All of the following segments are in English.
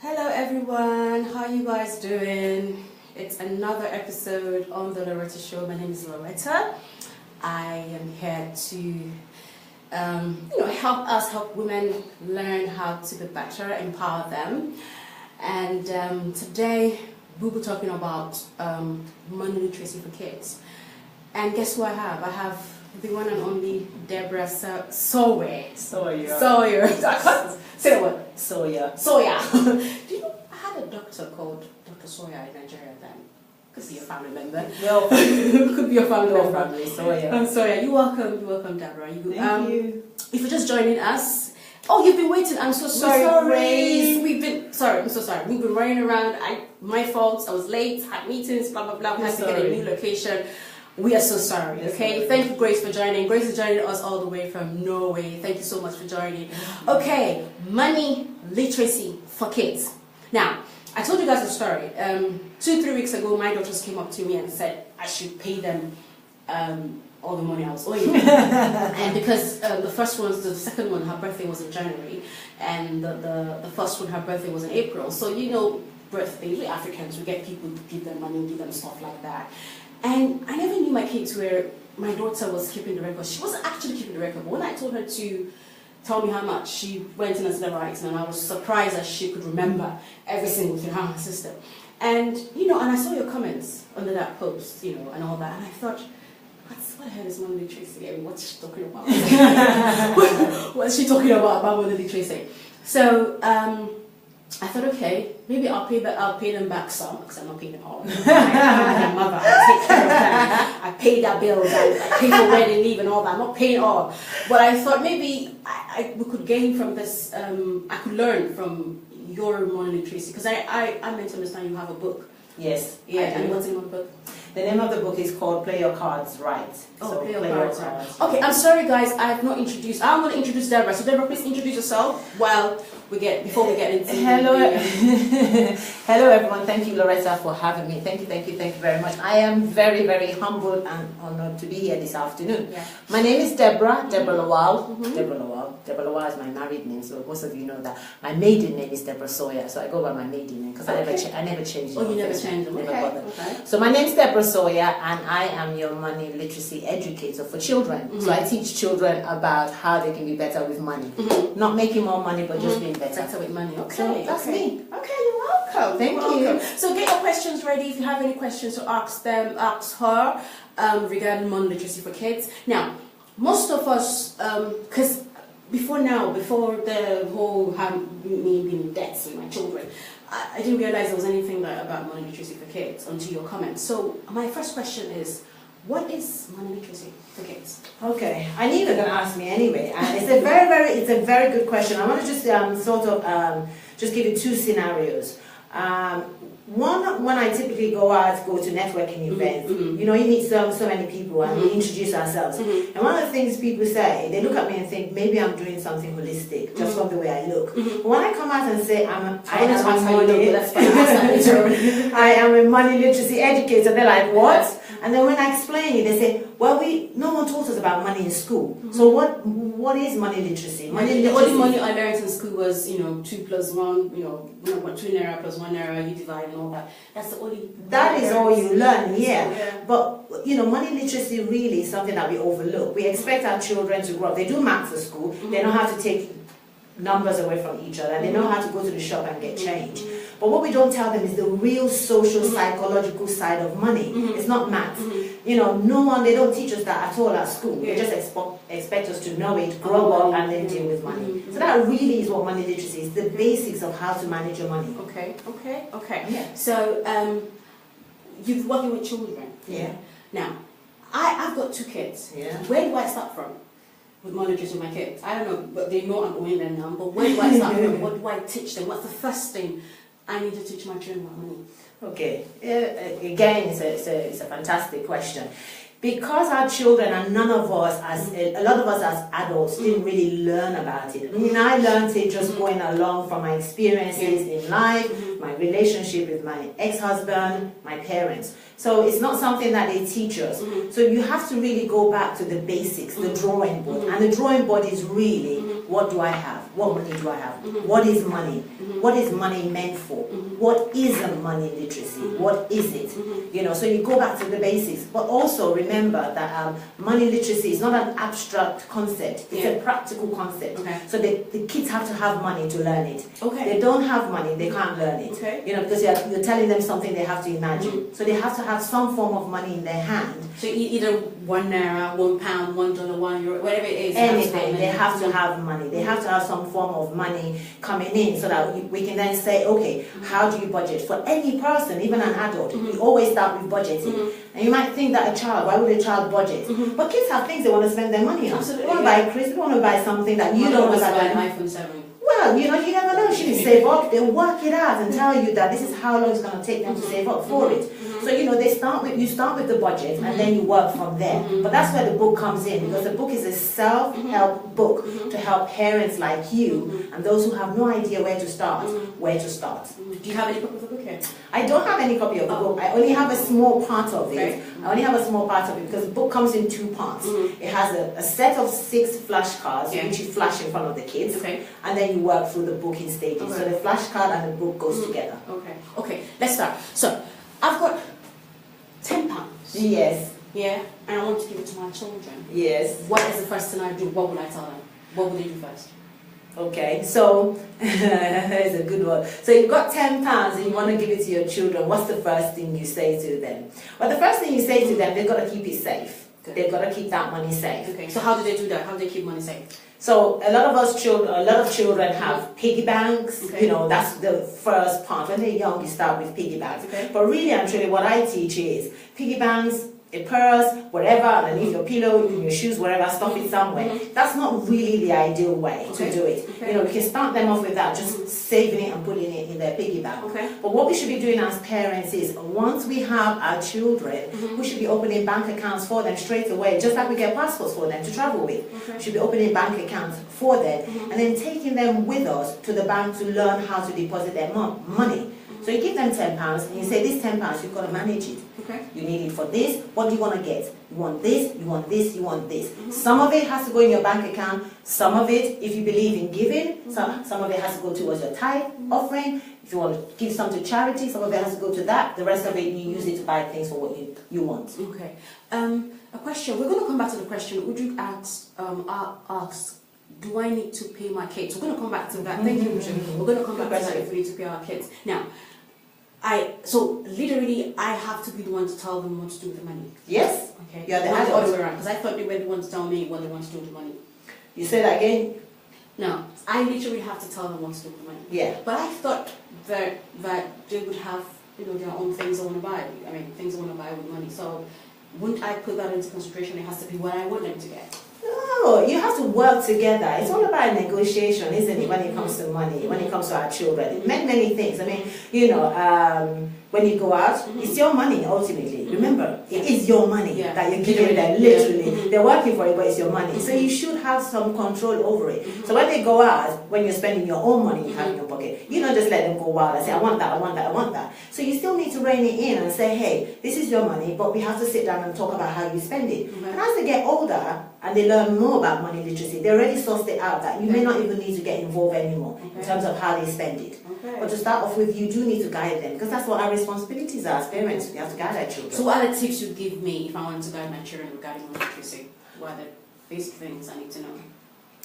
Hello everyone, how you guys doing? It's another episode on the Lauretta show. My name is Lauretta. I am here to help women learn how to be better, empower them. And today we'll be talking about money literacy for kids. And guess who I have? I have the one and only Deborah Sawyerr. Sawyerr. I can't say the word. Sawyerr. Do you know, I had a doctor called Dr. Sawyerr in Nigeria then. Could be your family member. No. Could be your family member. Family, Sawyerr. Sawyerr. You're welcome, Deborah. Thank you. If you're just joining us, you've been waiting. I'm so sorry. I'm so sorry. We've been running around. My fault. I was late. Had meetings. Blah blah blah. We had to get a new location. We are so sorry. Okay. Thank you, Grace, for joining. Grace is joining us all the way from Norway. Thank you so much for joining. Okay, money literacy for kids. Now, I told you guys a story. 2-3 weeks ago, my daughters came up to me and said I should pay them all the money I was owing them. And because the second one, her birthday was in January, and the first one, her birthday was in April. So birthdays, we Africans, we get people to give them money, give them stuff like that. And I never knew my kids were. My daughter was keeping the record. She wasn't actually keeping the record, but when I told her to tell me how much, she went in and said, right, and I was surprised that she could remember every single thing, her sister. And and I saw your comments under that post, and all that, and I thought, what the hell is money literacy? I mean, what's she talking about? What's she talking about money literacy? So I thought, okay, maybe I'll pay them back some, because I'm not paying them all. I'm their mother, I take care of them. I pay their bills, I pay for where they live and all that. I'm not paying all. But I thought maybe we could gain from this, I could learn from your money literacy, because I meant to understand you have a book. Yes. Yeah, and what's the name of the book? The name of the book is called Play Your Cards Right. Play Your Cards Right. Okay, I'm sorry guys, I have not introduced. I'm going to introduce Deborah. So Deborah, please introduce yourself before we get into Hello everyone. Thank you, Lauretta, for having me. Thank you very much. I am very, very humbled and honored to be here this afternoon. Yeah. My name is Deborah Lawal. Deborah Lawal is my married name, so most of you know that. My maiden name is Deborah Sawyerr, so I go by my maiden name because I never changed it. Oh, you never changed them. Okay. So my name is Deborah Sawyerr, and I am your money literacy educator for children. So I teach children about how they can be better with money. Not making more money, but just being better with money. Okay, so that's me. Okay, you're welcome. Thank you. So get your questions ready. If you have any questions to ask her regarding money literacy for kids. Now, most of us, because before the whole me being in debt with my children, I didn't realize there was anything about money literacy for kids until your comments. So my first question is, what is money literacy for kids? Okay, I knew you were going to ask me anyway, and it's a very good question. I want to just just give you two scenarios. One, when I typically go to networking events, you meet so many people and we introduce ourselves. And one of the things people say, they look at me and think, maybe I'm doing something holistic, just from the way I look. But when I come out and say, I am a money literacy educator, they're like, what? And then when I explain it, they say, well, no one taught us about money in school. So what is money literacy? The only money I learned in school was, 2 plus 1, 2 naira plus 1 naira, you divide and all that. That's the only. That is all you learn, yeah. But, money literacy really is something that we overlook. We expect our children to grow up. They do maths at school. They know how to take numbers away from each other. They know how to go to the shop and get change. But what we don't tell them is the real social, psychological side of money. It's not maths. They don't teach us that at all at school. They just expect us to know it, grow up, and then deal with money. So that really is what money literacy is, the basics of how to manage your money. Okay. Yeah. So, you're working with children. Yeah. Now, I've got 2 kids. Yeah. Where do I start from with money literacy with my kids? I don't know, but they know I'm owing them now. But where do I start from? What do I teach them? What's the first thing I need to teach my children about money? Okay, again, it's a fantastic question. Because our children and a lot of us as adults didn't really learn about it. I mean, I learned it just going along from my experiences in life, my relationship with my ex-husband, my parents. So it's not something that they teach us. So you have to really go back to the basics, the drawing board. And the drawing board is really What do I have? What money do I have? What is money? What is money meant for? What isn't money literacy? What is it? You know, so you go back to the basics. But also remember that money literacy is not an abstract concept. It's a practical concept. So the kids have to have money to learn it. They don't have money, they can't learn it. You know, because you're telling them something they have to imagine. So they have to have some form of money in their hand. So either £1, £1, £1, €1, whatever it is. Anything, they have to have money. They have to have some form of money coming in so that we can then say, okay, how do you budget? For any person, even an adult, we always start with budgeting. And you might think that a child, why would a child budget? But kids have things they want to spend their money on. Absolutely, they want to buy a crisp, they want to buy something that you don't want to buy. An iPhone 7. Well, you know, you never know. She can save up. They work it out and tell you that this is how long it's going to take them to save up for it. So you know, you start with the budget and then you work from there. But that's where the book comes in, because the book is a self-help book to help parents like you and those who have no idea where to start. Do you have any copy of the book here? I don't have any copy of the book. I only have a small part of it. I only have a small part of it because the book comes in 2 parts. It has a set of 6 flashcards which you flash in front of the kids, and then you work through the book in stages. So the flashcard and the book goes together. Okay, let's start. So I've got £10. Yes. Yeah, and I want to give it to my children. Yes. What is the first thing I do? What will I tell them? What will they do first? Okay, so it's a good one. So you've got £10 and you want to give it to your children. What's the first thing you say to them? Well, the first thing you say to them, they've got to keep it safe. They've got to keep that money safe. Okay. So how do they do that? How do they keep money safe? So a lot of children have piggy banks. You know, that's the first part. When they're young, you start with piggy banks. But really and truly, what I teach is piggy banks, a purse, whatever, underneath your pillow, in your shoes, wherever, stuff it somewhere. That's not really the ideal way to do it. You know, we can start them off with that, just saving it and putting it in their piggy bank. But what we should be doing as parents is, once we have our children, we should be opening bank accounts for them straight away, just like we get passports for them to travel with. We should be opening bank accounts for them, and then taking them with us to the bank to learn how to deposit their money. So you give them £10 and you say, this £10, you've got to manage it. You need it for this. What do you want to get? You want this, you want this, you want this. Some of it has to go in your bank account. Some of it, if you believe in giving, some of it has to go towards your tithe offering. If you want to give some to charity, some of it has to go to that. The rest of it, you use it to buy things for what you want. Okay. A question. We're going to come back to the question. Would you ask, do I need to pay my kids? We're going to come back to that. Thank you, Richard. We're going to come back to that if we need to pay our kids. Now, so literally, I have to be the one to tell them what to do with the money. Yes. Okay. You're the not the other way around, because I thought they were the ones to tell me what they want to do with the money. You say that again? No, I literally have to tell them what to do with the money. Yeah. But I thought that they would have, you know, their own things they want to buy. I mean, things they want to buy with money. So wouldn't I put that into consideration? It has to be what I want them to get. No, you have to work together. It's all about negotiation, isn't it, when it comes to money, when it comes to our children. It meant many things. I mean, you know, when you go out, it's your money ultimately. Remember, it is your money that you're giving them, literally. They're working for it, but it's your money. So you should have some control over it. So when they go out, when you're spending your own money you have in your pocket, you don't just let them go wild and say, I want that, I want that, I want that. So you still need to rein it in and say, hey, this is your money, but we have to sit down and talk about how you spend it. And as they get older, and they learn more about money literacy, they already sourced it out that you may not even need to get involved anymore in terms of how they spend it. But to start off with, you do need to guide them, because that's what our responsibilities are as parents. We have to guide our children. So what are the tips you give me if I want to guide my children regarding money literacy? What are the basic things I need to know?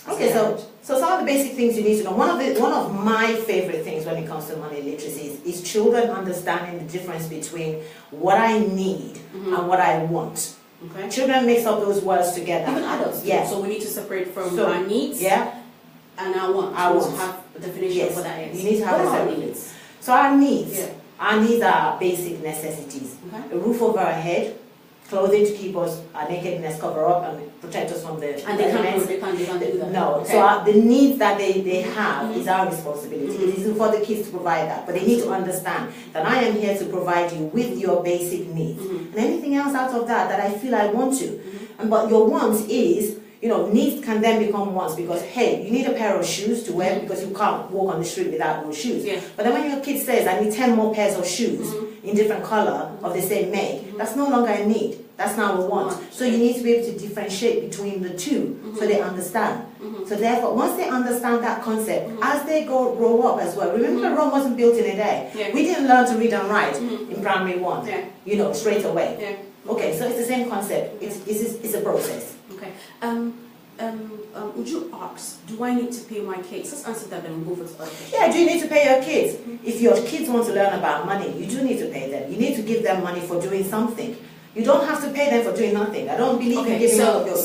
Okay, so some of the basic things you need to know. One of my favorite things when it comes to money literacy is children understanding the difference between what I need and what I want. Okay. Children mix up those words together. Even adults. Yeah. So we need to separate from our needs and our wants. Our wants. To have a definition of what that is. You need to have a separate needs. So our needs are basic necessities. A roof over our head, clothing to keep us, our nakedness cover up and protect us from the and they can't do that. No. Okay. So the needs that they have is our responsibility. It isn't for the kids to provide that, but they need to understand that I am here to provide you with your basic needs, and anything else out of that I feel I want to. But your wants is, you know, needs can then become wants, because hey, you need a pair of shoes to wear because you can't walk on the street without those shoes. But then when your kid says, I need 10 more pairs of shoes in different color of the same make, that's no longer a need. That's number one. So you need to be able to differentiate between the two, so they understand. So therefore, once they understand that concept, as they grow up as well. Remember, Rome wasn't built in a day. We didn't learn to read and write in primary 1, you know, straight away. Okay, so it's the same concept. It's a process. Okay. Would you ask, do I need to pay my kids? Let's answer that and move it to other questions. Yeah, do you need to pay your kids? If your kids want to learn about money, you do need to pay them. You need to give them money for doing something. You don't have to pay them for doing nothing. I don't believe in giving up your...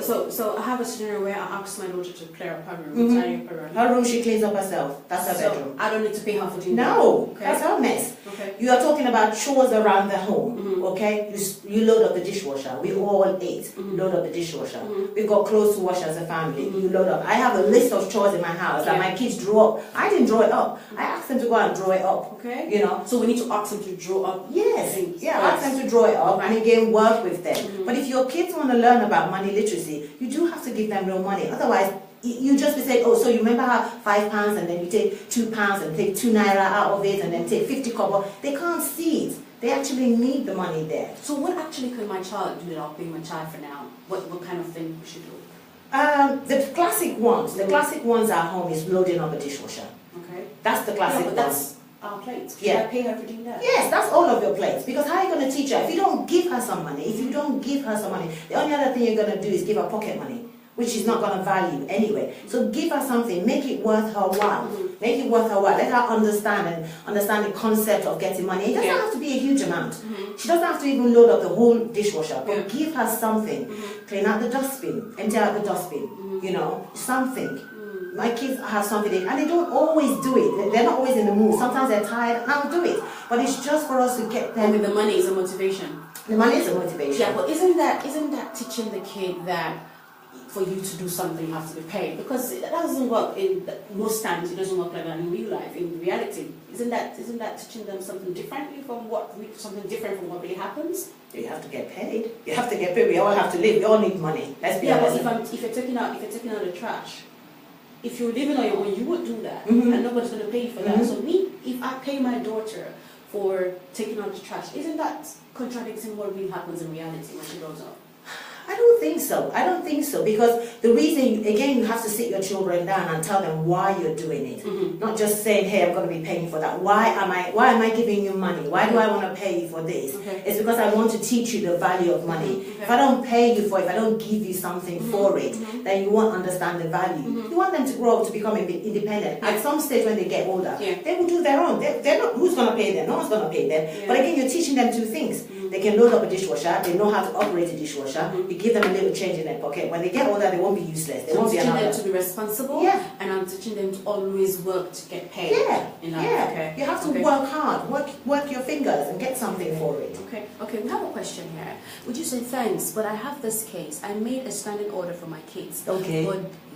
So I have a scenario where I ask my daughter to clear up her room. Her room, she cleans up herself. That's her bedroom. I don't need to pay her for doing that. No, that's her mess. You are talking about chores around the home, okay? You load up the dishwasher. We all ate. Load up the dishwasher. We've got clothes to wash as a family. You load up. I have a list of chores in my house that my kids drew up. I didn't draw it up. I asked them to go and draw it up. Okay. You know? So we need to ask them to draw up. Yes. Ask them to draw it up and again work with them. But if your kids want to learn about money literacy, you do have to give them real money. Otherwise, you just be saying, oh, so you remember how £5 and then you take £2 and take 2 naira out of it and then take 50 kobo. They can't see it. They actually need the money there. So what actually can my child do without being my child for now? What kind of thing we should do? The classic ones at home is loading up a dishwasher. Okay. That's the classic one. That's our plates. Should I pay her for doing that? Yes, that's all of your plates. Because how are you going to teach her? If you don't give her some money, the only other thing you're going to do is give her pocket money, which she's not going to value anyway. So give her something, make it worth her while. Make it worth her while. Let her understand the concept of getting money. It doesn't have to be a huge amount. She doesn't have to even load up the whole dishwasher, but give her something. Clean out the dustbin, empty out the dustbin, you know, something. My kids have something, and they don't always do it. They're not always in the mood. Sometimes they're tired, and I'll do it. But it's just for us to get them. And the money is a motivation. The money is a motivation. Yeah, but isn't that teaching the kid that for you to do something you have to be paid? Because that doesn't work most times. It doesn't work like that in real life. In reality, isn't that teaching them something differently from what really happens? You have to get paid. You have to get paid. We all have to live. We all need money. Let's be honest. But if you're taking out the trash. If you're living on your own, you would do that, and nobody's going to pay you for that. So if I pay my daughter for taking out the trash, isn't that contradicting what really happens in reality when she grows up? I don't think so. I don't think so, because the reason, again, you have to sit your children down and tell them why you're doing it. Not just saying, hey, I'm going to be paying for that. Why am I giving you money? Why do I want to pay you for this? It's because I want to teach you the value of money. If I don't pay you for it, if I don't give you something for it, then you won't understand the value. You want them to grow up to become independent. At some stage when they get older, they will do their own. They're not, who's going to pay them? No one's going to pay them. But again, you're teaching them two things. They can load up a dishwasher. They know how to operate a dishwasher. You give them a little change in their pocket. When they get older, they won't be useless. They won't be another. I'm teaching them to be responsible, and I'm teaching them to always work to get paid. You have to work hard, work your fingers, and get something for it. Okay. We have a question here. Would you say thanks? But I have this case. I made a standing order for my kids. But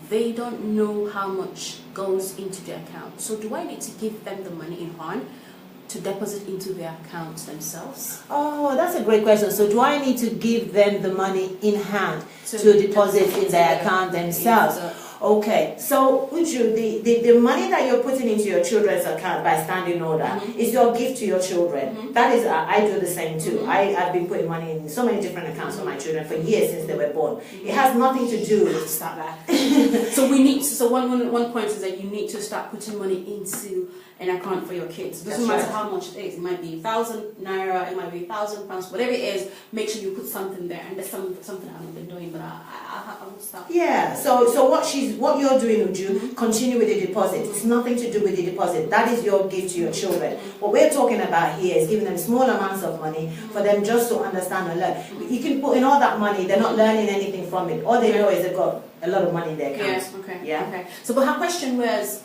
they don't know how much goes into their account. So do I need to give them the money in hand to deposit into their accounts themselves? Oh, that's a great question. So do I need to give them the money in hand to deposit in their account themselves? Okay, so Uju, the money that you're putting into your children's account by standing order is your gift to your children. That is, I do the same too. I've been putting money in so many different accounts for my children for years since they were born. It has nothing to do with start that. So one point is that you need to start putting money into an account for your kids. It doesn't matter how much it is. It might be 1,000 naira, it might be 1,000 pounds, whatever it is. Make sure you put something there. And that's something I haven't been doing, but I will start. Yeah. So what you're doing, Uju, continue with the deposit. It's nothing to do with the deposit. That is your gift to your children. What we're talking about here is giving them small amounts of money for them just to understand and learn. You can put in all that money, they're not learning anything from it. All they know is they've got a lot of money in their account. Okay. So, but her question was,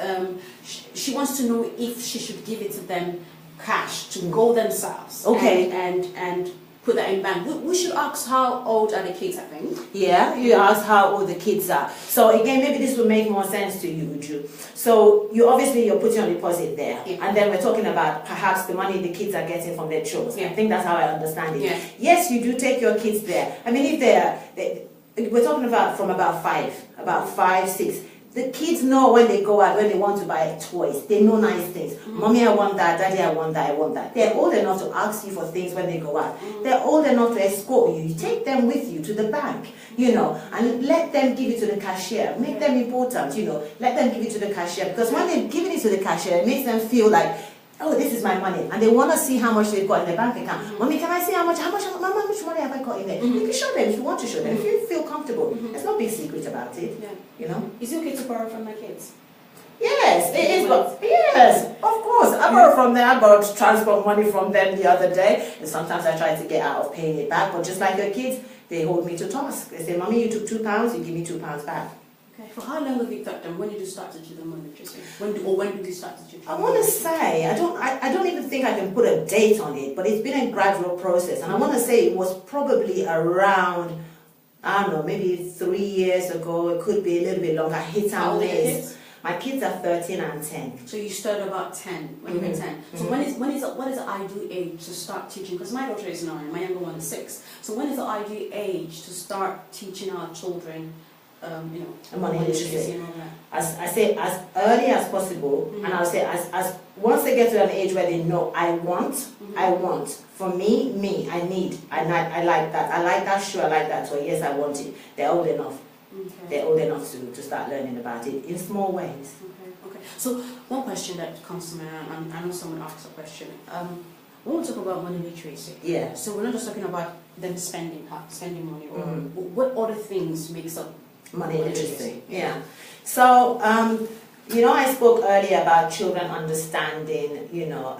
she wants to know if she should give it to them cash to go themselves. And put that in bank. We should ask how old are the kids, I think. Yeah, you ask how old the kids are. So again, maybe this will make more sense to you, Uju. So you're putting a deposit there. And then we're talking about perhaps the money the kids are getting from their chores. I think that's how I understand it. Yes, you do take your kids there. I mean, if we're talking about from about 5, 6. The kids know when they go out, when they want to buy toys, they know nice things. Mommy, I want that. Daddy, I want that. I want that. They're old enough to ask you for things when they go out. They're old enough to escort you. You take them with you to the bank, you know, and let them give it to the cashier. Make them important, you know. Let them give it to the cashier, because when they're giving it to the cashier, it makes them feel like, oh, this is my money, and they want to see how much they've got in their bank account. Mommy, can I see how much money have I got in there? You can show them if you want to show them, if you feel comfortable. There's no big secret about it. You know. Is it okay to borrow from my kids? Yes, it is. But yes, of course. I borrow from them. I borrowed transport money from them the other day, and sometimes I try to get out of paying it back. But just like your kids, they hold me to task. They say, "Mommy, you took £2. You give me £2 back." Okay. For how long have you taught them? When did you start to do the money literacy? When did you start to do? I want to say I don't even think I can put a date on it, but it's been a gradual process, and I want to say it was probably around, I don't know, maybe 3 years ago. It could be a little bit longer. Hit and miss. My kids are 13 and 10. So you started about 10 when you were 10. So what is the ideal age to start teaching? Because my daughter is 9, my younger one is 6. So when is the ideal age to start teaching our children? You know, money literacy. And all that. As I say, as early as possible, and I'll say as once they get to an age where they know I want. For me, I like that. I like that shoe. I like that toy. Yes, I want it. They're old enough. Okay. They're old enough to start learning about it in small ways. Okay. So one question that comes to mind, and I know someone asked a question. When we talk about money literacy, so we're not just talking about them spending money, or what other things makes up money literacy. So, you know, I spoke earlier about children understanding, you know,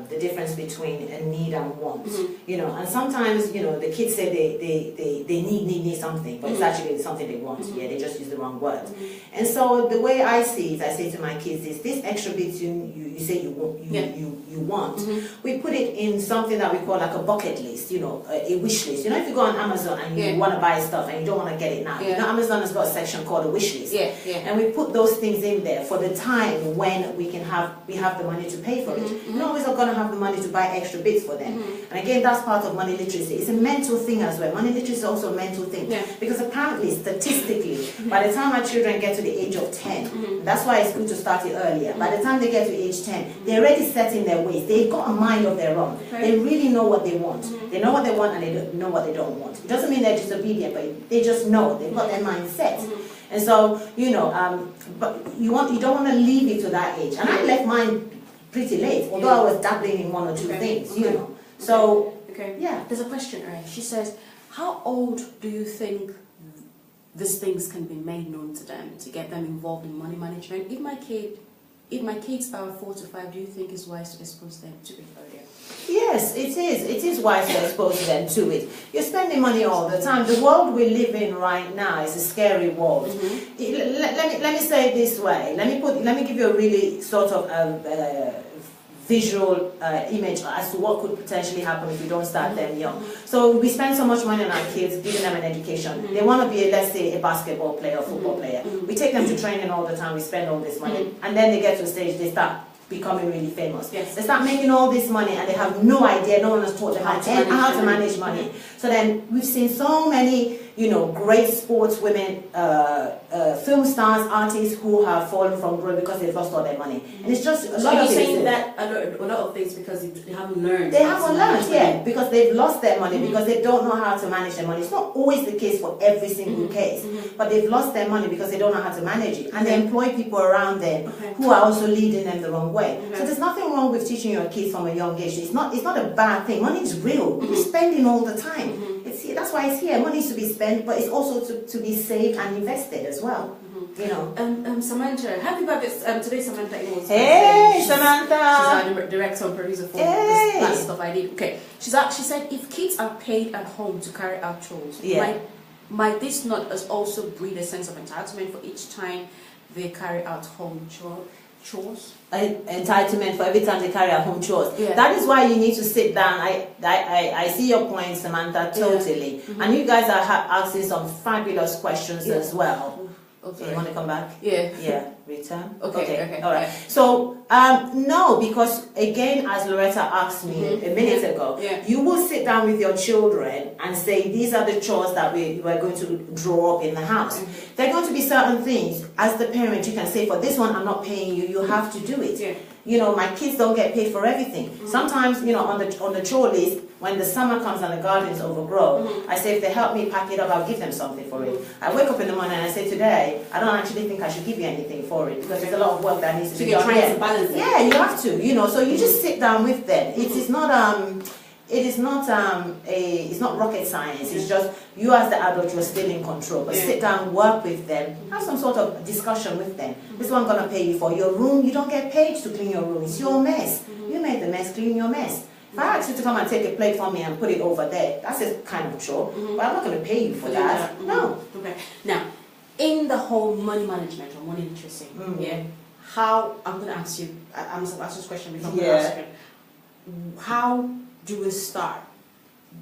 the difference between a need and want. You know, and sometimes, you know, the kids say they need something, but it's actually something they want. They just use the wrong word. And so the way I see it, I say to my kids is this extra bit you say you want, we put it in something that we call like a bucket list, you know, a wish list. You know, if you go on Amazon and you want to buy stuff and you don't want to get it now, you know, Amazon has got a section called a wish list. And we put those things in there for the time when we have the money to pay for it. We're not always going to have the money to buy extra bits for them. And again, that's part of money literacy. It's a mental thing as well. Money literacy is also a mental thing. Because apparently, statistically, by the time our children get to the age of 10, that's why it's good to start it earlier. By the time they get to age 10, they're already set in their ways. They've got a mind of their own. They really know what they want. They know what they want and they know what they don't want. It doesn't mean they're disobedient, but they just know. They've got their mind set. And so, you know, but you don't want to leave it to that age. And I left mine pretty late, although I was dabbling in one or two things, you know. So, there's a question, right? She says, how old do you think these things can be made known to them to get them involved in money management? If my kids are 4 to 5, do you think it's wise to expose them to it earlier? Yes, it is. It is wise to expose them to it. You're spending money all the time. The world we live in right now is a scary world. Let me say it this way. Let me give you a really sort of visual image as to what could potentially happen if we don't start them young. So we spend so much money on our kids, giving them an education. They want to be, let's say, a basketball player or football player. We take them to training all the time. We spend all this money, and then they get to a stage they start becoming really famous. They start making all this money and they have no idea, no one has taught them how to manage money. So then we've seen so many, you know, great sports women, film stars, artists who have fallen from glory because they've lost all their money. And it's just a lot of things. You're saying that a lot of things because they haven't learned. They haven't learned, because they've lost their money, because they don't know how to manage their money. It's not always the case for every single case, but they've lost their money because they don't know how to manage it. And they employ people around them who are also leading them the wrong way. So there's nothing wrong with teaching your kids from a young age. It's not a bad thing. Money is real. We're spending all the time. That's why it's here. Money is to be spent, but it's also to be saved and invested as well. You know. Samantha, happy birthday today, Samantha. Hey, Samantha. She's our director and producer for this last stuff I did. Okay. She said if kids are paid at home to carry out chores, might this not also breed a sense of entitlement for each time they carry out home chores? Entitlement for every time they carry out home chores. That is why you need to sit down. I see your point, Samantha, totally. And you guys are asking some fabulous questions as well. Okay. You want to come back? Yeah. Return? Okay. All right. So No, because again, as Lauretta asked me a minute ago, you will sit down with your children and say, these are the chores that we're going to draw up in the house. There are going to be certain things, as the parent, you can say, for this one, I'm not paying you, you have to do it. You know, my kids don't get paid for everything. Sometimes, you know, on the chore list, when the summer comes and the garden's overgrown, I say, if they help me pack it up, I'll give them something for it. I wake up in the morning and I say, today, I don't actually think I should give you anything for it, because there's a lot of work that needs to be done. So you're trying to balance it. Yeah, you have to, you know, so you just sit down with them. It's not rocket science. It's just you as the adult, you're still in control. But sit down, work with them, have some sort of discussion with them. This is what I'm going to pay you for. Your room, you don't get paid to clean your room. It's your mess. You made the mess, clean your mess. If I ask you to come and take a plate from me and put it over there, that's a kind of chore. But I'm not going to pay you for that. No. Okay. Now, in the whole money management or money literacy, how, I'm going to ask you, I must have asked this question before. How do we start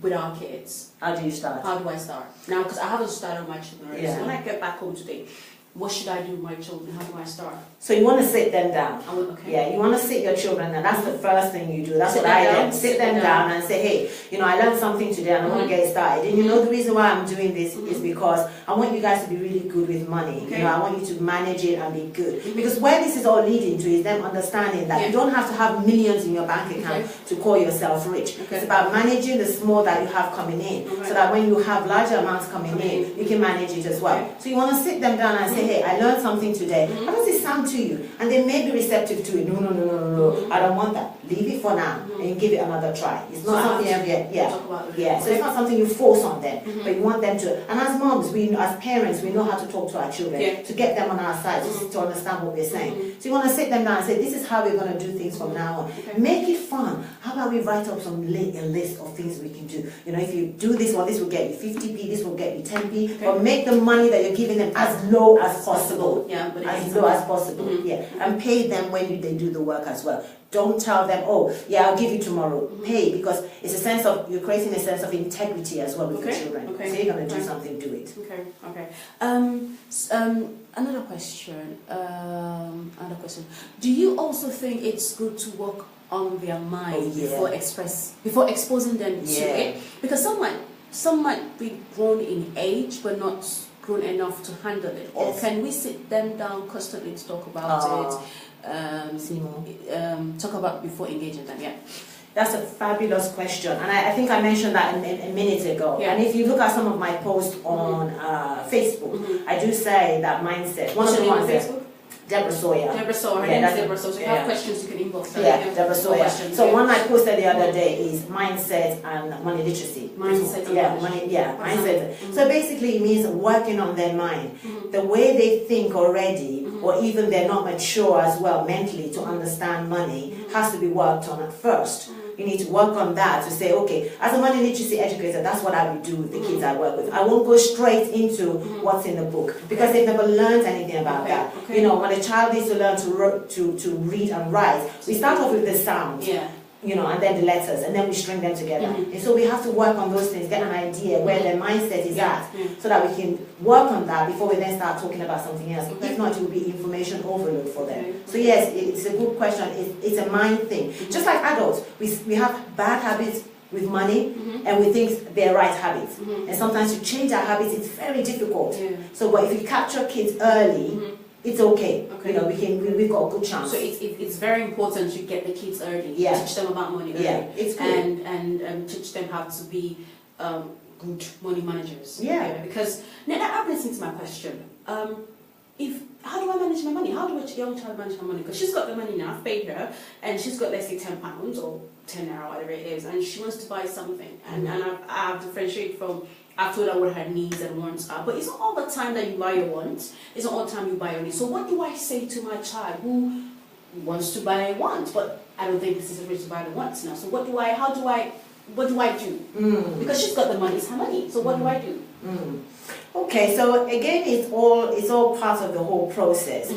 with our kids? How do you start? How do I start? Now, because I haven't started with my children already. So when I get back home today, what should I do with my children? How do I start? So you want to sit them down. Okay. Yeah, you want to sit your children down. That's the first thing you do. That's what I do. Sit them down and say, hey, you know, I learned something today and I want to get it started. And you know, the reason why I'm doing this is because I want you guys to be really good with money. You know, I want you to manage it and be good. Because where this is all leading to is them understanding that you don't have to have millions in your bank account to call yourself rich. It's about managing the small that you have coming in, so that when you have larger amounts coming in, you can manage it as well. So you want to sit them down and say, hey, I learned something today. How does it sound to you? And they may be receptive to it. No, I don't want that. Leave it for now and give it another try. It's not something so it's not something you force on them, but you want them to. And as moms, as parents, we know how to talk to our children to get them on our side, just to understand what we're saying. So you want to sit them down and say, this is how we're going to do things from now on. Make it fun. How about we write up a list of things we can do? You know, if you do this one, this will get you 50p, this will get you 10p, but make the money that you're giving them as low as possible. As low as possible. And pay them when they do the work as well. Don't tell them, oh, yeah, I'll give you tomorrow. Pay, because it's a sense of, you're creating a sense of integrity as well with your children. So you're going to do something, do it. Another question. Do you also think it's good to work on their mind before exposing them to it? Because some might be grown in age, but not grown enough to handle it. Or can we sit them down constantly to talk about it? Talk about before engaging them. That's a fabulous question, and I think I mentioned that a minute ago. And if you look at some of my posts on Facebook, I do say that mindset. What's your name on Facebook? Deborah Sawyerr. Deborah Sawyerr. Her name is Deborah Sawyerr. So if you have questions, you can inbox her. Deborah Sawyerr. So one I posted the other day is mindset and money literacy. Mindset and mindset. So basically it means working on their mind. The way they think already, or even they're not mature as well mentally to understand money, has to be worked on at first. You need to work on that to say, okay, as a money literacy educator, that's what I would do with the kids I work with. I won't go straight into what's in the book, because they've never learned anything about that. You know, when a child needs to learn to read and write, we start off with the sound. You know, and then the letters, and then we string them together. And so we have to work on those things, get an idea where their mindset is at, so that we can work on that before we then start talking about something else. If not, it will be information overload for them. So yes, it's a good question. It's a mind thing. Just like adults, we have bad habits with money, and we think they're right habits. And sometimes to change our habits, it's very difficult. So, but if you capture kids early, it's okay. You know, we've got a good chance. So it's very important to get the kids early. Teach them about money early. It's good. And teach them how to be good money managers. Because now that brings me to my question. How do I manage my money? How do a young child manage my money? Because she's got the money now, I've paid her, and she's got, let's say, £10 or 10 naira, whatever it is, and she wants to buy something. And I've differentiated from, I've told her what her needs and wants are. But it's not all the time that you buy your wants. It's not all the time you buy your needs. So what do I say to my child who wants to buy a want, but I don't think this is a way to buy the wants now? So what do I do? Because she's got the money, it's her money. So what do I do? Okay, so again, it's all part of the whole process.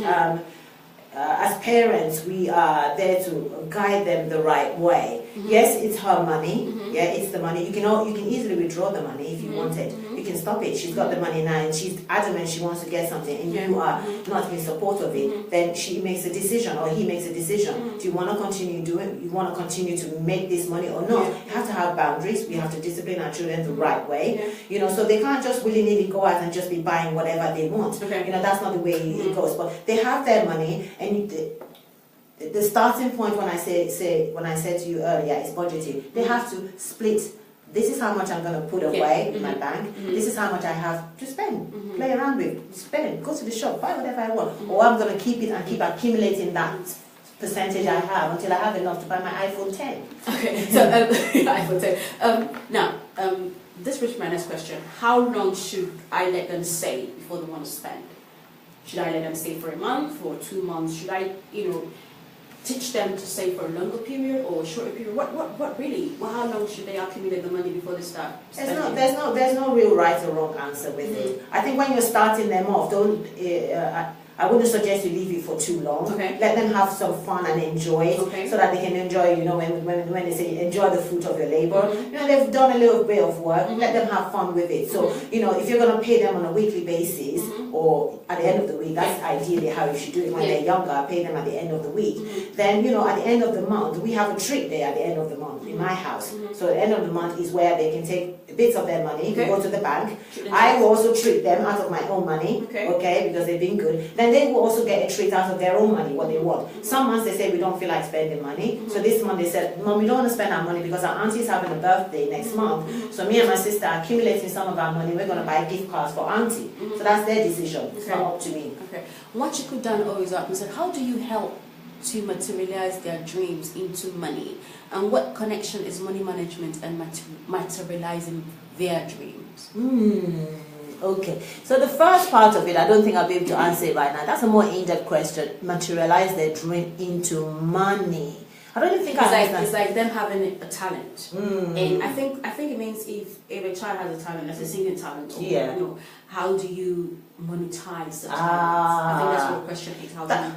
As parents, we are there to guide them the right way. Yes, it's her money. It's the money. You can easily withdraw the money if you want it. You you can stop it. She's got the money now and she's adamant she wants to get something and you are not in support of it, then she makes a decision or he makes a decision. Do you want to continue doing, you want to continue to make this money or not? You have to have boundaries. We have to discipline our children the right way, you know, so they can't just willy-nilly go out and just be buying whatever they want. You know, that's not the way it goes. But they have their money, and the starting point when I said to you earlier is budgeting. They have to split. This is how much I'm going to put away in my bank. This is how much I have to spend. Play around with, spend, go to the shop, buy whatever I want. Or I'm going to keep it and keep accumulating that percentage I have until I have enough to buy my iPhone 10. Okay, so iPhone 10. Now, this brings my next question. How long should I let them save before they want to spend? Should I let them save for a month or 2 months? Should I, you know, teach them to save for a longer period or a shorter period? What really? Well, how long should they accumulate the money before they start spending? There's no real right or wrong answer with it. I think when you're starting them off, I wouldn't suggest you leave it for too long. Let them have some fun and enjoy it, so that they can enjoy, you know, when they say enjoy the fruit of your labor. You know, they've done a little bit of work, let them have fun with it. So, you know, if you're going to pay them on a weekly basis or at the end of the week, that's ideally how you should do it when they're younger, pay them at the end of the week. Then, you know, at the end of the month, we have a treat day at the end of the month in my house. So at the end of the month is where they can take bits of their money, go to the bank. I will also treat them out of my own money, because they've been good. Then they will also get a treat out of their own money, what they want. Some months they say we don't feel like spending money. So this month they said, Mom, we don't want to spend our money because our auntie's having a birthday next month. So me and my sister are accumulating some of our money. We're going to buy gift cards for auntie. So that's their decision. It's not up to me. What you could done always up and said, how do you help to materialize their dreams into money? And what connection is money management and materializing their dreams? Okay, so the first part of it, I don't think I'll be able to answer it right now. That's a more in-depth question. Materialize their dream into money. I don't even think it's like them having a talent, and I think it means if a child has a talent, as a singing talent, or, you know, how do you monetize the talent? I think that's what the question is. How do you?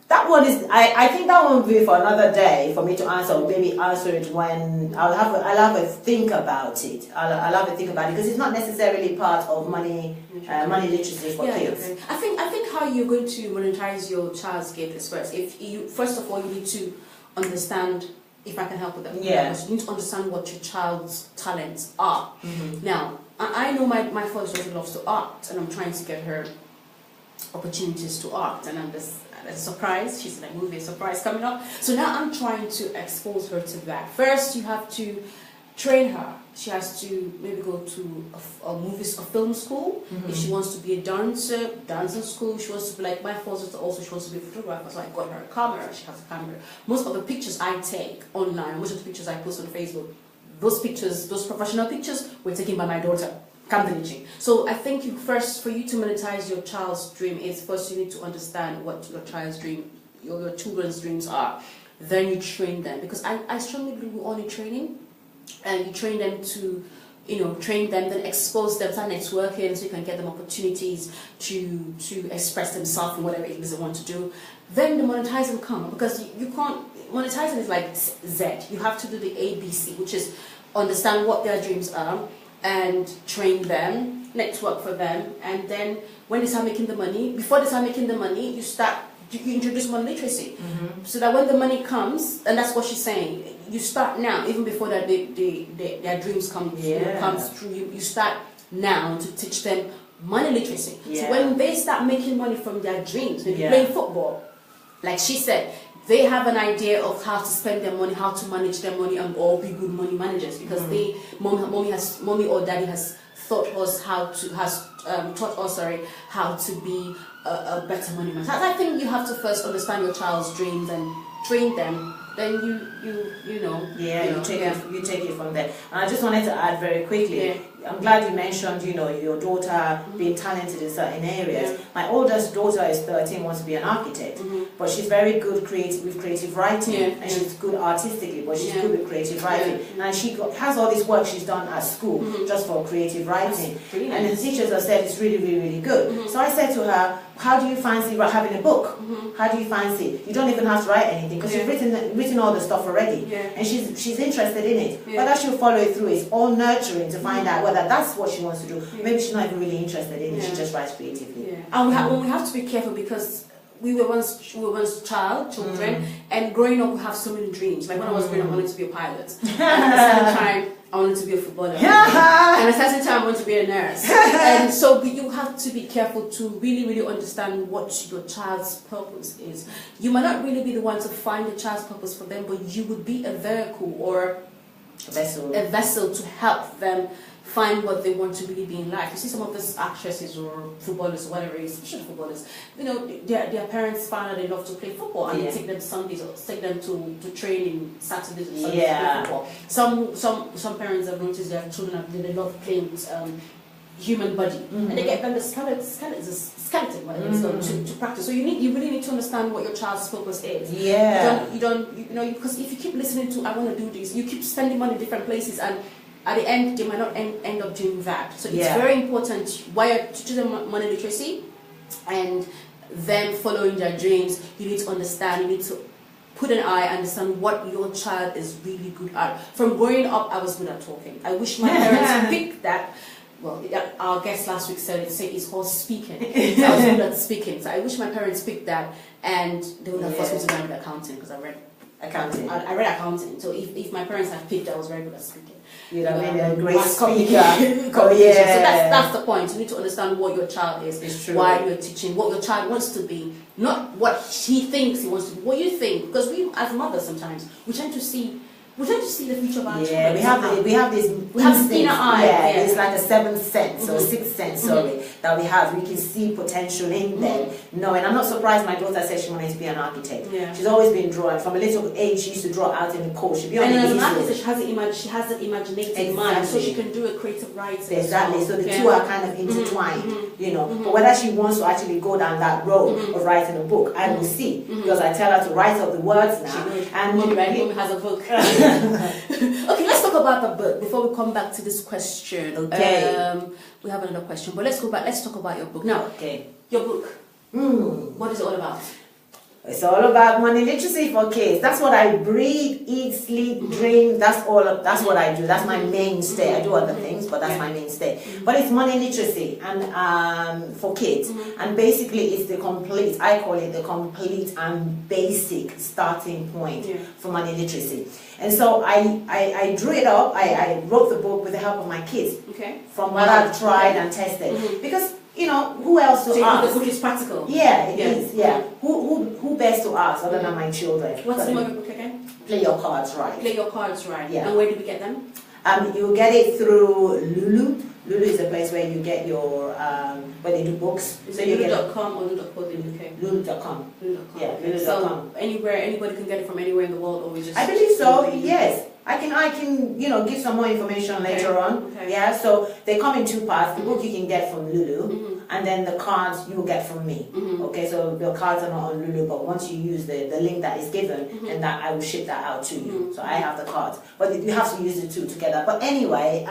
That one is. I think that one will be for another day for me to answer. Or maybe answer it when I'll have a think about it. I'll have a think about it because it's not necessarily part of money literacy for kids. I think how you're going to monetize your child's gift is first of all you need to understand. If I can help with that, you need to understand what your child's talents are. Now, I know my first daughter loves to art, and I'm trying to get her opportunities to art, and I'm just a surprise. She's in a movie, surprise coming up. So now I'm trying to expose her to that. First, you have to train her. She has to maybe go to a film school. If she wants to be a dancing school. She wants to be like my first daughter. Also, she wants to be a photographer. So I got her a camera. She has a camera. Most of the pictures I take online, most of the pictures I post on Facebook, those pictures, those professional pictures, were taken by my daughter. So I think for you to monetize your child's dream is first you need to understand what your child's dream, your children's dreams are. Then you train them, because I strongly believe we all need training, and you train them to, then expose them, start networking, so you can get them opportunities to express themselves in whatever it is they want to do. Then the monetizing come, because you can't. Monetizing is like Z. You have to do the ABC, which is understand what their dreams are, and train them, network for them, and then when they start making the money, before they start making the money, you introduce money literacy, so that when the money comes, and that's what she's saying, you start now, even before that their dreams comes through. You start now to teach them money literacy. So when they start making money from their dreams, maybe playing football, like she said, they have an idea of how to spend their money, how to manage their money, and all be good money managers, because mommy or daddy has taught us how to be a better money manager. I think you have to first understand your child's dreams and train them. Then you take it from there. And I just wanted to add very quickly. I'm glad you mentioned, your daughter being talented in certain areas. My oldest daughter is 13, wants to be an architect, but she's very good with creative writing, and she's good artistically, but she's good with creative writing. And she has all this work she's done at school just for creative writing. And the teachers have said it's really, really, really good. So I said to her, how do you fancy having a book? How do you fancy? You don't even have to write anything, because you've written written all the stuff already, and she's interested in it. Whether she'll follow it through is all nurturing to find out whether that's what she wants to do. Maybe she's not even really interested in it. She just writes creatively. And we have to be careful because we were once children, and growing up we have so many dreams. Like when I was growing up, I wanted to be a pilot. And at the same time, I wanted to be a footballer. And at the same time, I wanted to be a nurse. And so you have to be careful to really, really understand what your child's purpose is. You might not really be the one to find the child's purpose for them, but you would be a vehicle or a vessel to help them find what they want to really be in life. You see some of these actresses or footballers or whatever it is, especially footballers, you know, their parents find out they love to play football and they take them Sundays or take them to training Saturdays and Sundays to play football. Some parents have noticed their children they love playing with human body and they get them the skeleton whatever to practice. So you really need to understand what your child's purpose is. You don't because if you keep listening to I want to do this, you keep spending money in different places and at the end, they might not end up doing that. So it's very important while you're teaching them money literacy and them following their dreams, you need to understand, you need to put an eye, understand what your child is really good at. From growing up, I was good at talking. I wish my parents picked that. Well, our guest last week said it's called speaking. So I was good at speaking. So I wish my parents picked that and they would have forced me to learn accounting because I read accounting. I read accounting. So if my parents had picked, I was very good at speaking. You'd have been a great speaker. So that's the point. You need to understand what your child is, why you're teaching, what your child wants to be, not what he thinks he wants to be, what you think. Because we, as mothers, sometimes we tend to see the future of our children. We have this inner eye. It's like a seventh sense or sixth sense, that we have. We can see potential in them. No, and I'm not surprised my daughter said she wanted to be an architect. She's always been drawing. From a little age, she used to draw out in the course. She'd be on the as an artist, she has an imaginative mind, so she can do a creative writing. Exactly. So the two are kind of intertwined, you know. But whether she wants to actually go down that road of writing a book, I will see, because I tell her to write up the words now. And Mom has a book. Okay, let's talk about the book before we come back to this question. We have another question, but let's go back. Let's talk about your book now. Your book. What is it all about? It's all about money literacy for kids. That's what I breathe, eat, sleep, dream. That's what I do. That's my mainstay. I do other things, but that's my mainstay. But it's money literacy and for kids. And basically it's I call it the complete and basic starting point for money literacy. And so I drew it up. I wrote the book with the help of my kids. From what I've tried and tested. Because you know, who else to ask? The book is practical. It is. Who best to ask other than my children? What's the name of the book again? Play Your Cards Right. Play Your Cards Right. And where do we get them? You get it through Lulu. Lulu is a place where you get your where they do books. So Lulu.com or Lulu.co.uk? Lulu.com. Lulu.com. So anybody can get it from anywhere in the world, or we just? I believe so. Yes. I can give some more information later on. So they come in two parts. The book you can get from Lulu, and then the cards you will get from me. So the cards are not on Lulu, but once you use the link that is given, and that I will ship that out to you. So I have the cards, but you have to use the two together. But anyway,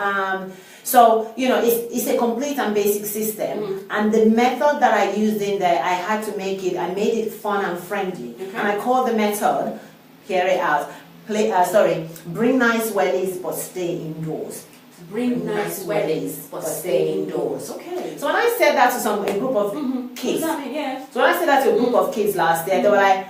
so it's a complete and basic system, and the method that I used in there, I made it fun and friendly, and I call the method. Hear it out. Bring nice wellies but stay indoors. Bring nice wellies but stay indoors. Okay. So when I said that to a group of kids, what does that mean? So when I said that to a group of kids last year, they were like,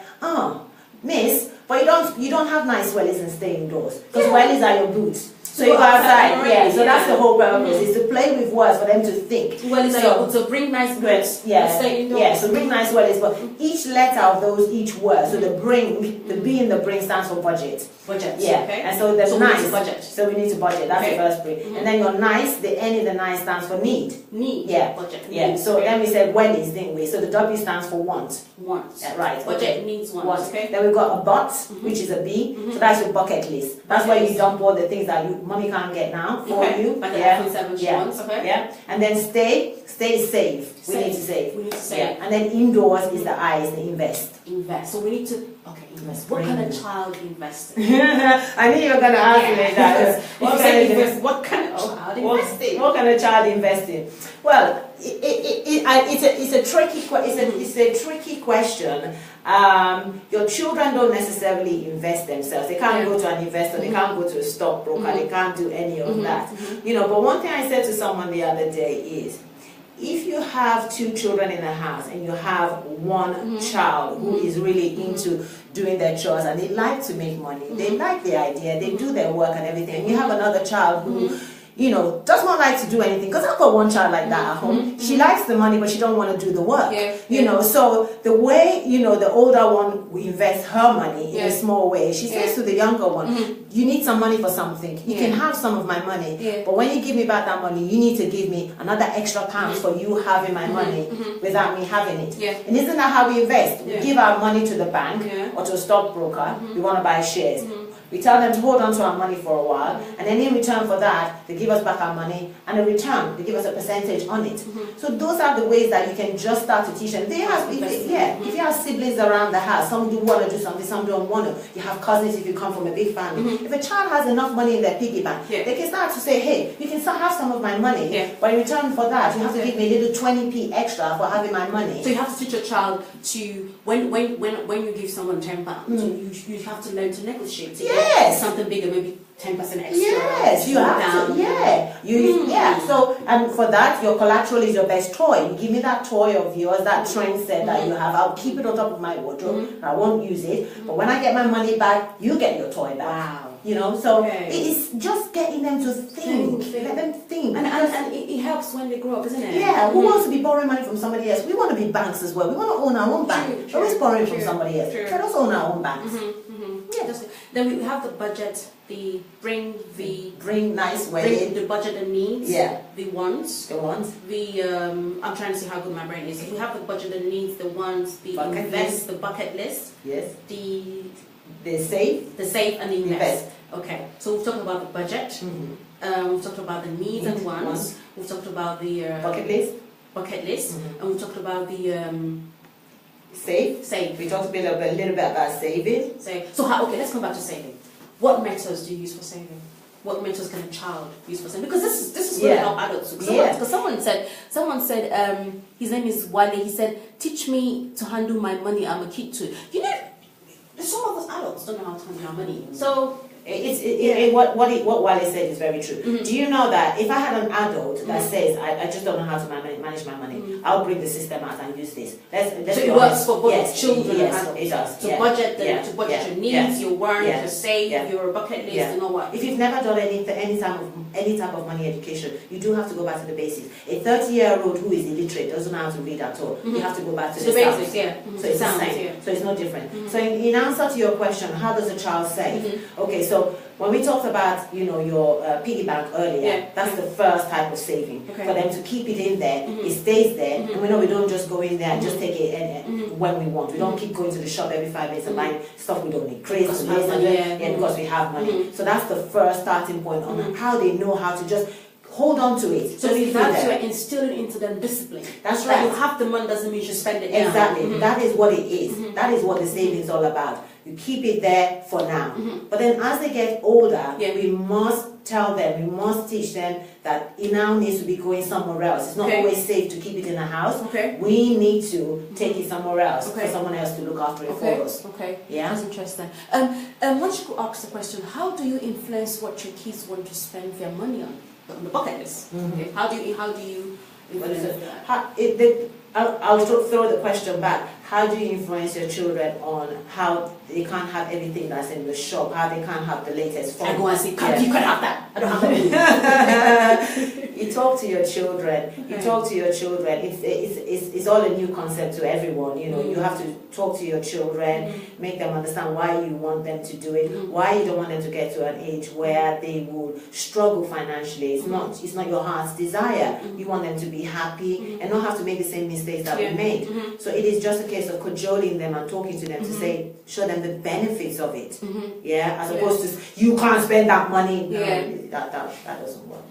miss, but you don't have nice wellies and stay indoors. Because wellies are your boots. So you go outside, so that's the whole purpose, is to play with words for them to think. Wellies so bring nice words, stay indoors. So bring nice wellies, but each letter of each word, so the B in the bring stands for budget. And so the nice, budget. So we need to budget, that's the first bring. And then your nice, the N in the nice stands for need. Budget. So then we said wellies, didn't we? So the W stands for want. Right. Budget needs want. Then we've got a but, which is a B, so that's your bucket list. That's where you dump all the things that mommy can't get now for you. Like iPhone 7 she wants, And then stay safe. We need to save. And then indoors is the I, is the invest. So we need to invest. What kind of child invest in? I knew you were going to ask me that. What kind of child invest in? What kind of child invest in? Well, it's a tricky question. Your children don't necessarily invest themselves. They can't go to an investor, they can't go to a stockbroker, they can't do any of that. You know, but one thing I said to someone the other day is, if you have 2 children in the house and you have one child who is really into doing their chores and they like to make money, they like the idea, they do their work and everything, and you have another child who you know, does not like to do anything, because I've got one child like that at home. She likes the money, but she don't want to do the work. You know, so the way, you know, the older one will invest her money in a small way, she says to the younger one, you need some money for something. You can have some of my money, but when you give me back that money, you need to give me another extra pound for you having my money without me having it. And isn't that how we invest? We give our money to the bank or to a stockbroker. We want to buy shares. We tell them to hold on to our money for a while, and then in return for that, they give us back our money, and in return, they give us a percentage on it. So those are the ways that you can just start to teach them. They have, if you have siblings around the house, some do want to do something, some don't want to. You have cousins if you come from a big family. If a child has enough money in their piggy bank, they can start to say, hey, you can still have some of my money, but in return for that, you have to give me a little 20p extra for having my money. So you have to teach your child to, when you give someone £10, you have to learn to negotiate. Yes. Something bigger, maybe 10% extra. Yes, you have to. So, and for that, your collateral is your best toy. You give me that toy of yours, that train set that you have. I'll keep it on top of my wardrobe. I won't use it. But when I get my money back, you get your toy back. Wow. You know, so it's just getting them to think. Let them think. And it helps when they grow up, isn't it? Yeah, who wants to be borrowing money from somebody else? We want to be banks as well. We want to own our own bank. Always borrowing from somebody else. Let us own our own banks. Yeah, then we have the budget, bring nice way. The budget and needs, the wants. I'm trying to see how good my brain is. If we have the budget and needs, the wants, the bucket list, the save and the invest. Okay, so we've talked about the budget, we've talked about the needs and wants, we've talked about the bucket list, and we've talked about the Save. We talked a little bit about saving. So let's come back to saving. What methods do you use for saving? What methods can a child use for saving? Because this is going to help adults. Because someone said his name is Wale. He said, teach me to handle my money. I'm a kid too. You know, some of us adults don't know how to handle our money. So what Wale said is very true. Do you know that if I had an adult that says, I just don't know how to manage my money, I'll bring the system out and use this. So it works for both children and adults. It does. To budget your needs, your wants, your save, your bucket list, and all that. If you've never done any type of money education, you do have to go back to the basics. A 30-year-old who is illiterate doesn't know how to read at all. You have to go back to the basics. So it's the same. So it's no different. So in answer to your question, how does a child save? Okay, so when we talked about, you know, your piggy bank earlier, that's the first type of saving. For them to keep it in there, it stays there, and we know we don't just go in there and just take it when we want. We don't keep going to the shop every 5 minutes and buying stuff we don't need. Because we have money. So that's the first starting point on how they know how to just hold on to it. So you have to instill it into them discipline. That's right. You have the money doesn't mean you should spend it now. Exactly. That is what it is. That is what the saving is all about. You keep it there for now. But then as they get older, we must tell them, we must teach them that it now needs to be going somewhere else. It's not always safe to keep it in the house. We need to take it somewhere else for someone else to look after it for us. Yeah, that's interesting. Once you could ask the question, how do you influence what your kids want to spend their money on the bucket list? How do you influence that? I'll throw the question back. How do you influence your children on how they can't have everything that's in the shop, how they can't have the latest phone? I go and say, you can have that. I don't have that. You talk to your children. It's all a new concept to everyone. You know, you have to talk to your children, make them understand why you want them to do it, why you don't want them to get to an age where they will struggle financially. It's not your heart's desire. You want them to be happy and not have to make the same mistakes that we made. So it is just a case of cajoling them and talking to them to show them the benefits of it. As opposed to, you can't spend that money. That doesn't work.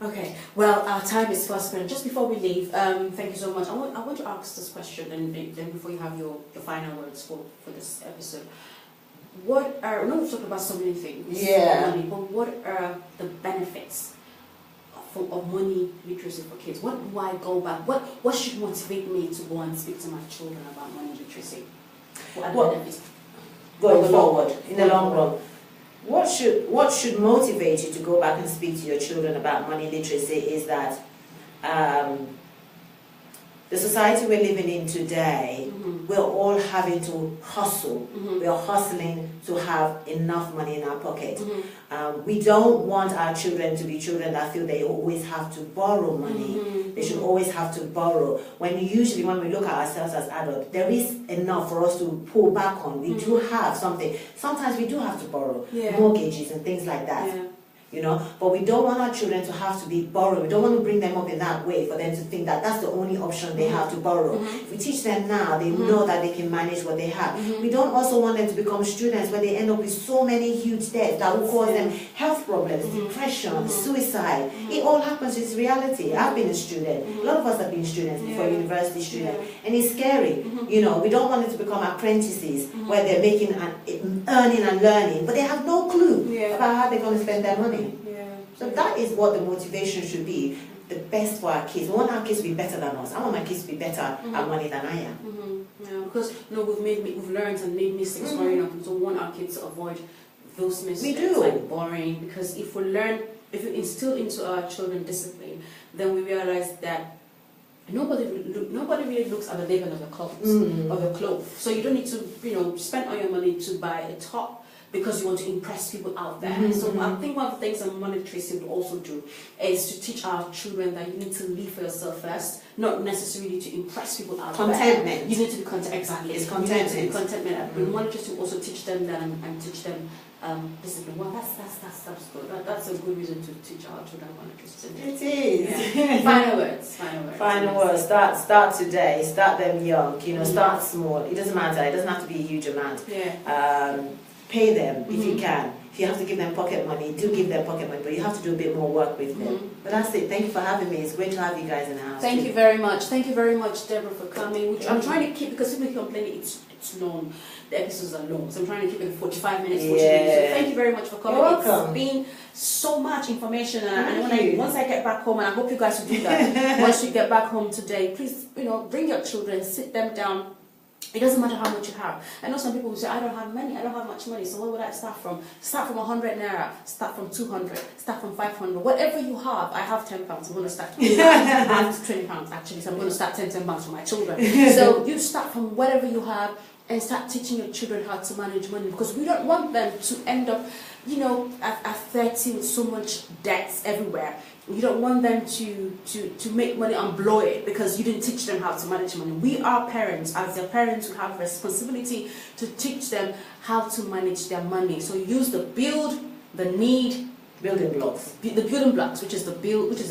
Okay. Well, our time is fast spent. Just before we leave, thank you so much. I want to ask this question, and then before you have your final words for this episode. I know we've talked about so many things. Money, but what are the benefits of money literacy for kids? What do I go back? What should motivate me to go and speak to my children about money literacy? going forward in the long run. What should motivate you to go back and speak to your children about money literacy is that the society we're living in today, we're all having to hustle. We're hustling to have enough money in our pocket. We don't want our children to be children that feel they always have to borrow money. They should always have to borrow. When we look at ourselves as adults, there is enough for us to pull back on. We do have something. Sometimes we do have to borrow mortgages and things like that. You know, but we don't want our children to have to be borrowed. We don't want to bring them up in that way for them to think that that's the only option they have to borrow. If we teach them now, they know that they can manage what they have. We don't also want them to become students where they end up with so many huge debts that will cause them health problems, depression, suicide. It all happens. It's reality. I've been a student. A lot of us have been students before university students, and it's scary. You know, we don't want them to become apprentices where they're making earning and learning, but they have no clue about how they're going to spend their money. So that is what the motivation should be, the best for our kids. We want our kids to be better than us. I want my kids to be better at money than I am. Because we've learned and made mistakes growing up, so we want our kids to avoid those mistakes. We do. Like borrowing, because if we instill into our children discipline, then we realize that nobody really looks at the label of the clothes, So you don't need to spend all your money to buy a top because you want to impress people out there. So I think one of the things that money literacy will also do is to teach our children that you need to live for yourself first, not necessarily to impress people out there. Contentment. You need to be content. Exactly. It's contentment. You need to be contentment. But money literacy will also teach them that and teach them discipline. Well, that's good. That's a good reason to teach our children money literacy. It is. Yeah. Final words. Start today. Start them young. You know, start small. It doesn't matter. It doesn't have to be a huge amount. Pay them if you can. If you have to give them pocket money, do give them pocket money, but you have to do a bit more work with them. But that's it. Thank you for having me. It's great to have you guys in the house. Thank you very much. Thank you very much, Deborah, for coming. I'm trying to keep, because people complain it's long. The episodes are long, so I'm trying to keep it 45 minutes, 40 minutes. So thank you very much for coming. You're welcome. It's been so much information, and once I get back home, and I hope you guys will do that. Once you get back home today, please, bring your children, sit them down. It doesn't matter how much you have. I know some people who say, I don't have money, I don't have much money, so where would I start from? Start from 100 naira, start from 200, start from 500. Whatever you have, I have 10 pounds, I'm going to start 20 pounds. I have 20 pounds actually, so I'm going to start 10 pounds for my children. So you start from whatever you have and start teaching your children how to manage money, because we don't want them to end up, at 30 with so much debts everywhere. You don't want them to make money and blow it because you didn't teach them how to manage money. We are parents. As their parents, we have responsibility to teach them how to manage their money. So use the building blocks, which is the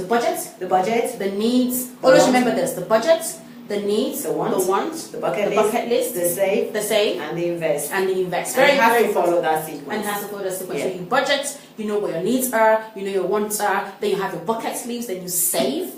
budget, the needs. Always remember this: the budget, the needs, the wants, the bucket list, the save, and the invest. Very, very follow that sequence. And has to follow that sequence. So you budget, you know what your needs are, you know your wants are, then you have your bucket lists, then you save,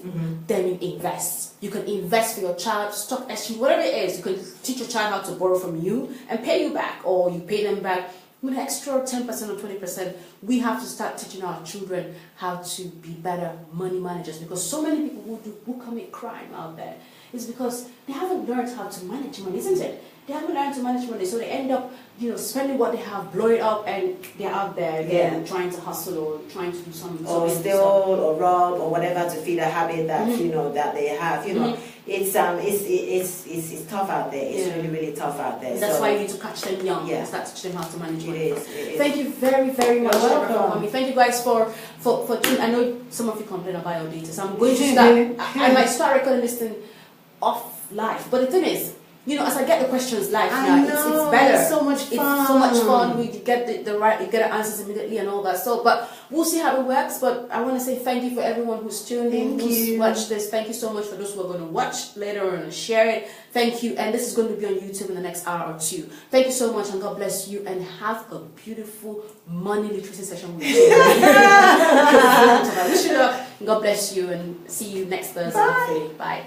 then you invest. You can invest for your child, stock exchange, whatever it is. You can teach your child how to borrow from you and pay you back, or you pay them back with an extra 10% or 20%. We have to start teaching our children how to be better money managers, because so many people who commit crime out there is because they haven't learned how to manage money, isn't it? They haven't learned to manage money, so they end up, spending what they have, blow it up, and they're out there again trying to hustle or trying to do something. Or steal or rob or whatever to feed a habit that that they have. It's tough out there. It's really, really tough out there. That's why you need to catch them young and start teaching them how to manage money. It is. Thank you very, very much for coming. Thank you guys for tuning. I know some of you complain about your data, so I'm going to start. I might start recording this thing off live, but the thing is, as I get the questions live now, it's better. It's so much fun. It's so much fun. We get you get the answers immediately and all that. So, but we'll see how it works. But I want to say thank you for everyone who's tuned in, who's watched this. Thank you so much for those who are going to watch later and share it. Thank you. And this is going to be on YouTube in the next hour or two. Thank you so much, and God bless you. And have a beautiful money literacy session with you. I wish you luck. God bless you, and see you next Thursday. Bye.